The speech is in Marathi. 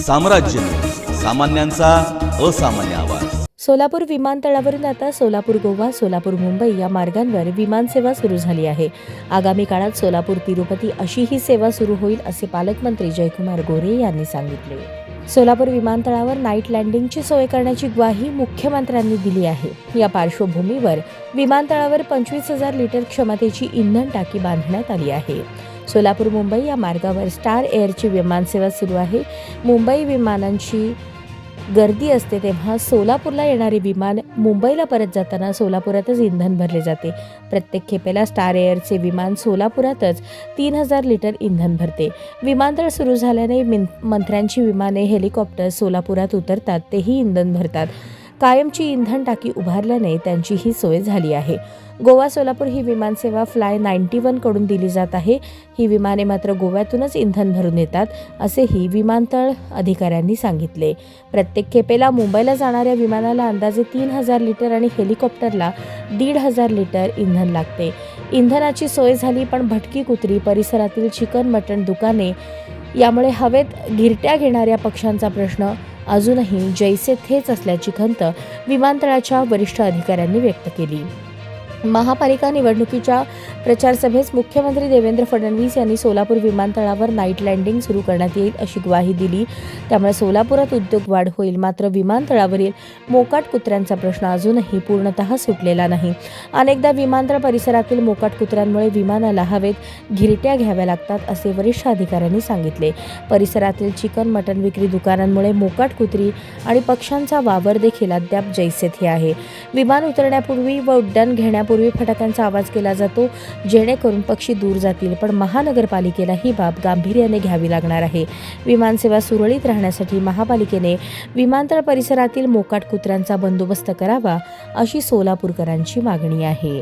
साम्राज्य, सामान्यांचा असामान्य आवाज। सोलापूर विमानतळावरून आता सोलापूर गोवा, सोलापूर मुंबई या मार्गांवर विमानसेवा सुरू झाली आहे। आगामी काळात सोलापूर तिरुपती अशी ही सेवा सुरू होईल असे पालकमंत्री जयकुमार गोरे यांनी सांगितले। सोलापूर विमानतळावर नाईट लँडिंगची सोय करण्याची ग्वाही मुख्यमंत्र्यांनी दिली आहे। या पार्श्वभूमीवर विमानतळावर 25,000 लिटर क्षमतेची इंधन टाकी बांधण्यात आली आहे। सोलापूर मुंबई या मार्गावर स्टार एअरची विमानसेवा सुरू आहे। मुंबई विमानांची गर्दी असते तेव्हा सोलापूरला येणारे विमान मुंबईला परत जाताना सोलापुरातच इंधन भरले जाते। प्रत्येक खेपेला स्टार एअरचे विमान सोलापुरातच 3,000 लिटर इंधन भरते। विमानतळ सुरू झाल्याने मंत्र्यांची विमाने, हेलिकॉप्टर सोलापुरात उतरतात, तेही इंधन भरतात। कायमची इंधन टाकी उभारल्याने त्यांची ही सोय झाली आहे। गोवा सोलापूर ही विमानसेवा फ्लाय 91 कडून दिली जात आहे। ही विमाने मात्र गोव्यातूनच इंधन भरून येतात असेही विमानतळ अधिकाऱ्यांनी सांगितले। प्रत्येक खेपेला मुंबईला जाणाऱ्या विमानाला अंदाजे 3,000 लिटर आणि हेलिकॉप्टरला 1,500 लिटर इंधन लागते। इंधनाची सोय झाली, पण भटकी कुत्री, परिसरातील चिकन मटण दुकाने यामुळे हवेत घिरट्या घेणाऱ्या पक्ष्यांचा प्रश्न अजूनही जैसे थेच असल्याची खंत विमानतळाच्या वरिष्ठ अधिकाऱ्यांनी व्यक्त केली। महापालिका निवडणुकीच्या प्रचार सभेत मुख्यमंत्री देवेंद्र फडणवीस यांनी सोलापूर विमानतळावर नाईट लँडिंग सुरू करण्यात येईल अशी ग्वाही दिली। त्यामुळे सोलापुरात उद्योग वाढ होईल, मात्र विमानतळावरील मोकाट कुत्र्यांचा प्रश्न अजूनही पूर्णतः सुटलेला नाही। अनेकदा विमानतळ परिसरातील मोकाट कुत्र्यांमुळे विमानाला हवेत घिरट्या घ्याव्या लागतात असे वरिष्ठ अधिकाऱ्यांनी सांगितले। परिसरातील चिकन मटण विक्री दुकानांमुळे मोकाट कुत्री आणि पक्ष्यांचा वावर देखील अद्याप जैसे थे आहे। विमान उतरण्यापूर्वी व उड्डाण घेण्यापूर्वी फटाक्यांचा आवाज केला जातो, जेणेकरून पक्षी दूर जातील, पण महानगरपालिकेला ही बाब गांभीर्याने घ्यावी लागणार आहे। विमानसेवा सुरळीत राहण्यासाठी महापालिकेने विमानतळ परिसरातील मोकाट कुत्र्यांचा बंदोबस्त करावा अशी सोलापूरकरांची मागणी आहे।